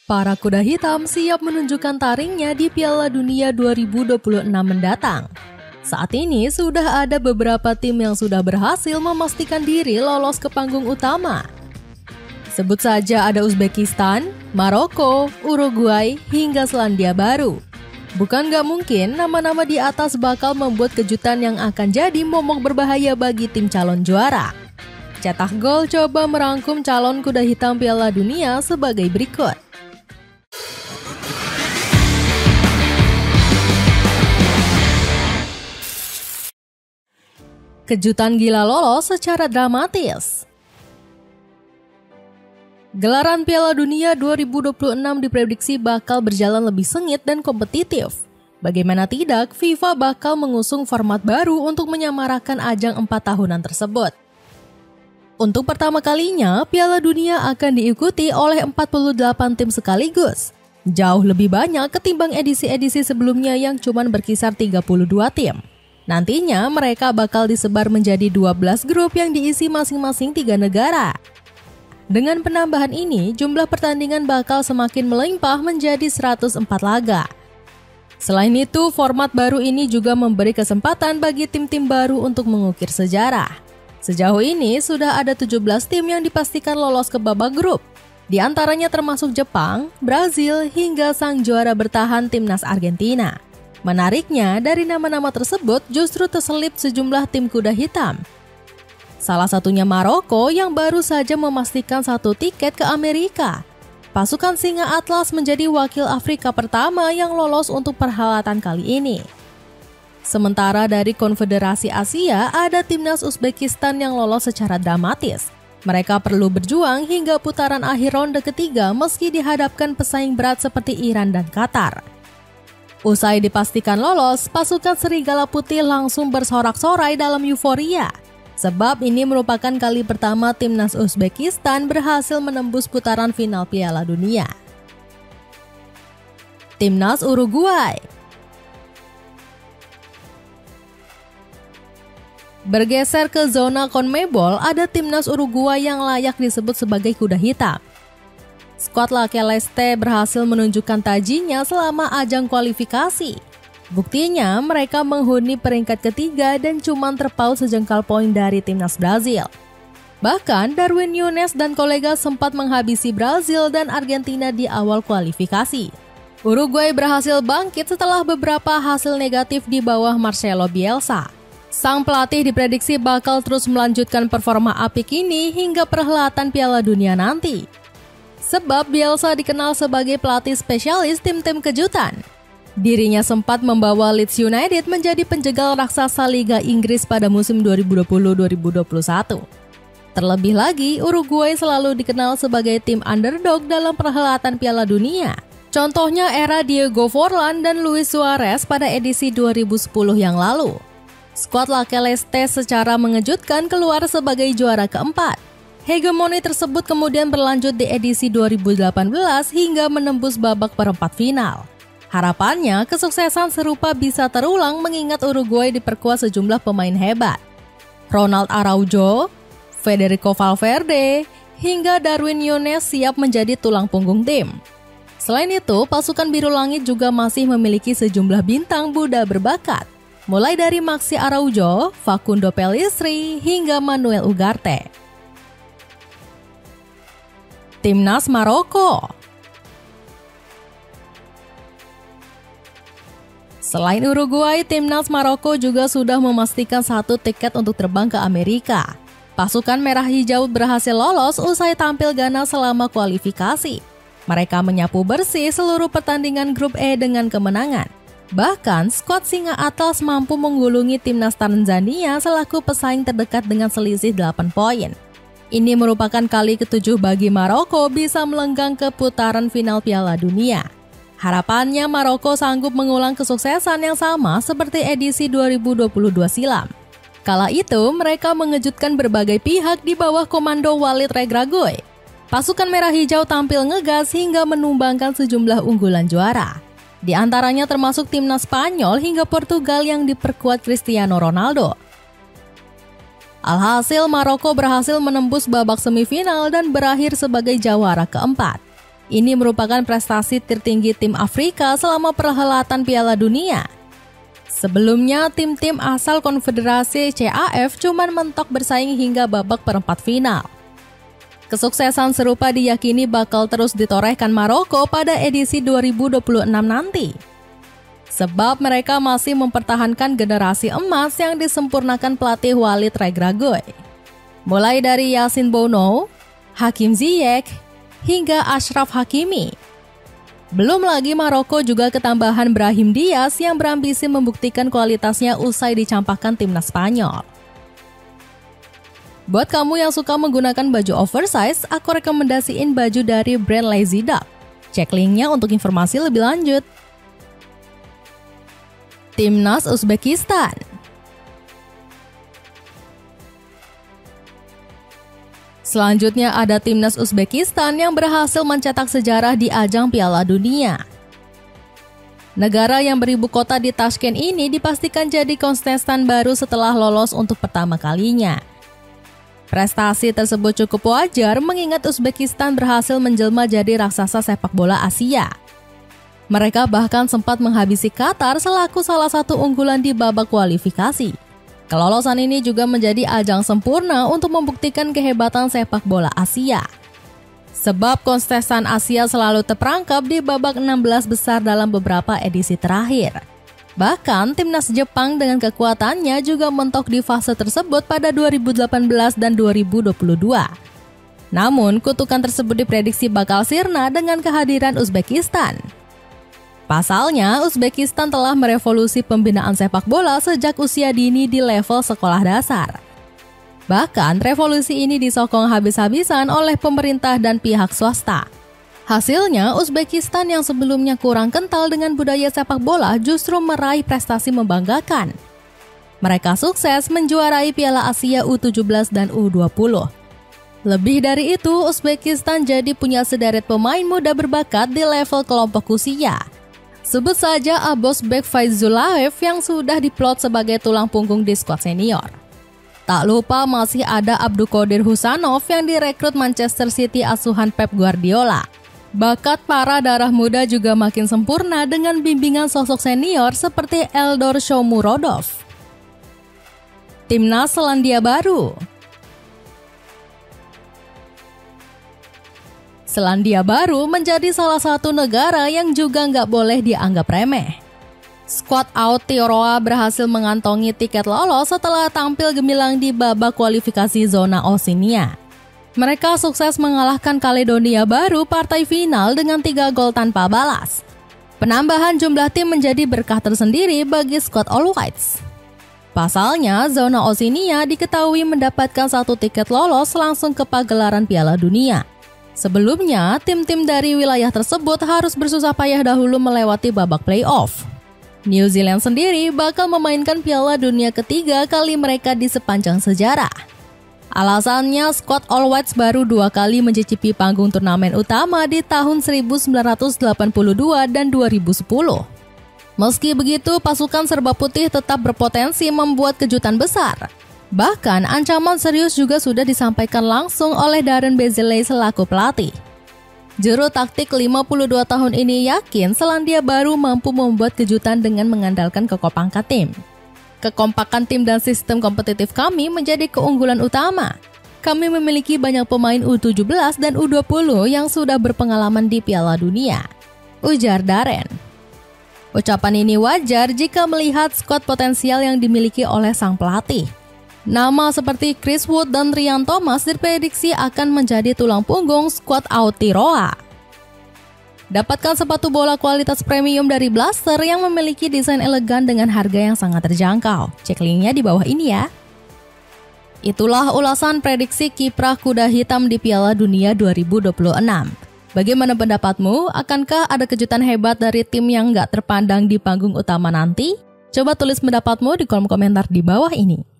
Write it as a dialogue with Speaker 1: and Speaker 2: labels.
Speaker 1: Para kuda hitam siap menunjukkan taringnya di Piala Dunia 2026 mendatang. Saat ini sudah ada beberapa tim yang sudah berhasil memastikan diri lolos ke panggung utama. Sebut saja ada Uzbekistan, Maroko, Uruguay, hingga Selandia Baru. Bukan gak mungkin nama-nama di atas bakal membuat kejutan yang akan jadi momok berbahaya bagi tim calon juara. Cetak Gol coba merangkum calon kuda hitam Piala Dunia sebagai berikut. Kejutan gila lolos secara dramatis. Gelaran Piala Dunia 2026 diprediksi bakal berjalan lebih sengit dan kompetitif. Bagaimana tidak, FIFA bakal mengusung format baru untuk menyamarakan ajang 4 tahunan tersebut. Untuk pertama kalinya, Piala Dunia akan diikuti oleh 48 tim sekaligus. Jauh lebih banyak ketimbang edisi-edisi sebelumnya yang cuma berkisar 32 tim. Nantinya mereka bakal disebar menjadi 12 grup yang diisi masing-masing 3 negara. Dengan penambahan ini, jumlah pertandingan bakal semakin melimpah menjadi 104 laga. Selain itu, format baru ini juga memberi kesempatan bagi tim-tim baru untuk mengukir sejarah. Sejauh ini, sudah ada 17 tim yang dipastikan lolos ke babak grup. Di antaranya termasuk Jepang, Brazil, hingga sang juara bertahan timnas Argentina. Menariknya, dari nama-nama tersebut justru terselip sejumlah tim kuda hitam. Salah satunya Maroko yang baru saja memastikan 1 tiket ke Amerika. Pasukan Singa Atlas menjadi wakil Afrika pertama yang lolos untuk perhelatan kali ini. Sementara dari Konfederasi Asia, ada timnas Uzbekistan yang lolos secara dramatis. Mereka perlu berjuang hingga putaran akhir ronde ketiga meski dihadapkan pesaing berat seperti Iran dan Qatar. Usai dipastikan lolos, pasukan Serigala Putih langsung bersorak-sorai dalam euforia. Sebab ini merupakan kali pertama timnas Uzbekistan berhasil menembus putaran final Piala Dunia. Timnas Uruguay. Bergeser ke zona CONMEBOL, ada timnas Uruguay yang layak disebut sebagai kuda hitam. Skuad La Celeste berhasil menunjukkan tajinya selama ajang kualifikasi. Buktinya, mereka menghuni peringkat ketiga dan cuma terpaut sejengkal poin dari timnas Brazil. Bahkan, Darwin Núñez dan kolega sempat menghabisi Brazil dan Argentina di awal kualifikasi. Uruguay berhasil bangkit setelah beberapa hasil negatif di bawah Marcelo Bielsa. Sang pelatih diprediksi bakal terus melanjutkan performa apik ini hingga perhelatan Piala Dunia nanti. Sebab Bielsa dikenal sebagai pelatih spesialis tim-tim kejutan. Dirinya sempat membawa Leeds United menjadi penjegal raksasa Liga Inggris pada musim 2020-2021. Terlebih lagi, Uruguay selalu dikenal sebagai tim underdog dalam perhelatan Piala Dunia. Contohnya era Diego Forlan dan Luis Suarez pada edisi 2010 yang lalu. Skuad La Celeste secara mengejutkan keluar sebagai juara keempat. Hegemoni tersebut kemudian berlanjut di edisi 2018 hingga menembus babak perempat final. Harapannya, kesuksesan serupa bisa terulang mengingat Uruguay diperkuat sejumlah pemain hebat. Ronald Araujo, Federico Valverde, hingga Darwin Núñez siap menjadi tulang punggung tim. Selain itu, pasukan Biru Langit juga masih memiliki sejumlah bintang muda berbakat, mulai dari Maxi Araujo, Facundo Pellistri, hingga Manuel Ugarte. Timnas Maroko. Selain Uruguay, timnas Maroko juga sudah memastikan 1 tiket untuk terbang ke Amerika. Pasukan merah hijau berhasil lolos usai tampil ganas selama kualifikasi. Mereka menyapu bersih seluruh pertandingan grup E dengan kemenangan. Bahkan, skuad Singa Atlas mampu menggulungi timnas Tanzania selaku pesaing terdekat dengan selisih 8 poin. Ini merupakan kali ke-7 bagi Maroko bisa melenggang ke putaran final Piala Dunia. Harapannya Maroko sanggup mengulang kesuksesan yang sama seperti edisi 2022 silam. Kala itu, mereka mengejutkan berbagai pihak di bawah komando Walid Regragoi. Pasukan merah hijau tampil ngegas hingga menumbangkan sejumlah unggulan juara. Di antaranya termasuk timnas Spanyol hingga Portugal yang diperkuat Cristiano Ronaldo. Alhasil Maroko berhasil menembus babak semifinal dan berakhir sebagai juara keempat. Ini merupakan prestasi tertinggi tim Afrika selama perhelatan Piala Dunia. Sebelumnya, tim-tim asal Konfederasi CAF cuma mentok bersaing hingga babak perempat final. Kesuksesan serupa diyakini bakal terus ditorehkan Maroko pada edisi 2026 nanti. Sebab mereka masih mempertahankan generasi emas yang disempurnakan pelatih Walid Regragui. Mulai dari Yassine Bounou, Hakim Ziyech, hingga Achraf Hakimi. Belum lagi Maroko juga ketambahan Brahim Diaz yang berambisi membuktikan kualitasnya usai dicampakkan timnas Spanyol. Buat kamu yang suka menggunakan baju oversize, aku rekomendasiin baju dari brand Lazy Duck. Cek linknya untuk informasi lebih lanjut. Timnas Uzbekistan. Selanjutnya ada Timnas Uzbekistan yang berhasil mencetak sejarah di ajang Piala Dunia. Negara yang beribu kota di Tashkent ini dipastikan jadi kontestan baru setelah lolos untuk pertama kalinya. Prestasi tersebut cukup wajar mengingat Uzbekistan berhasil menjelma jadi raksasa sepak bola Asia. Mereka bahkan sempat menghabisi Qatar selaku salah satu unggulan di babak kualifikasi. Kelolosan ini juga menjadi ajang sempurna untuk membuktikan kehebatan sepak bola Asia. Sebab kontestan Asia selalu terperangkap di babak 16 besar dalam beberapa edisi terakhir. Bahkan timnas Jepang dengan kekuatannya juga mentok di fase tersebut pada 2018 dan 2022. Namun kutukan tersebut diprediksi bakal sirna dengan kehadiran Uzbekistan. Pasalnya, Uzbekistan telah merevolusi pembinaan sepak bola sejak usia dini di level sekolah dasar. Bahkan, revolusi ini disokong habis-habisan oleh pemerintah dan pihak swasta. Hasilnya, Uzbekistan yang sebelumnya kurang kental dengan budaya sepak bola justru meraih prestasi membanggakan. Mereka sukses menjuarai Piala Asia U17 dan U20. Lebih dari itu, Uzbekistan jadi punya sederet pemain muda berbakat di level kelompok usia. Sebut saja Abosbek Faizullayev yang sudah diplot sebagai tulang punggung di skuad senior. Tak lupa masih ada Abdulkadir Husanov yang direkrut Manchester City asuhan Pep Guardiola. Bakat para darah muda juga makin sempurna dengan bimbingan sosok senior seperti Eldor Shomurodov. Timnas Selandia Baru. Selandia Baru menjadi salah satu negara yang juga nggak boleh dianggap remeh. Skuad Aotearoa berhasil mengantongi tiket lolos setelah tampil gemilang di babak kualifikasi zona Oceania. Mereka sukses mengalahkan Kaledonia Baru partai final dengan 3 gol tanpa balas. Penambahan jumlah tim menjadi berkah tersendiri bagi skuad All Whites. Pasalnya, zona Oceania diketahui mendapatkan 1 tiket lolos langsung ke pagelaran Piala Dunia. Sebelumnya, tim-tim dari wilayah tersebut harus bersusah payah dahulu melewati babak playoff. New Zealand sendiri bakal memainkan Piala Dunia ketiga kali mereka di sepanjang sejarah. Alasannya, skuad All Whites baru 2 kali mencicipi panggung turnamen utama di tahun 1982 dan 2010. Meski begitu, pasukan serba putih tetap berpotensi membuat kejutan besar. Bahkan ancaman serius juga sudah disampaikan langsung oleh Darren Bezley selaku pelatih. Juru taktik 52 tahun ini yakin Selandia Baru mampu membuat kejutan dengan mengandalkan kekompakan tim. Kekompakan tim dan sistem kompetitif kami menjadi keunggulan utama. Kami memiliki banyak pemain U17 dan U20 yang sudah berpengalaman di Piala Dunia, ujar Darren. Ucapan ini wajar jika melihat skuad potensial yang dimiliki oleh sang pelatih. Nama seperti Chris Wood dan Ryan Thomas diprediksi akan menjadi tulang punggung skuad Aotearoa. Dapatkan sepatu bola kualitas premium dari Blaster yang memiliki desain elegan dengan harga yang sangat terjangkau. Cek linknya di bawah ini ya. Itulah ulasan prediksi kiprah kuda hitam di Piala Dunia 2026. Bagaimana pendapatmu? Akankah ada kejutan hebat dari tim yang nggak terpandang di panggung utama nanti? Coba tulis pendapatmu di kolom komentar di bawah ini.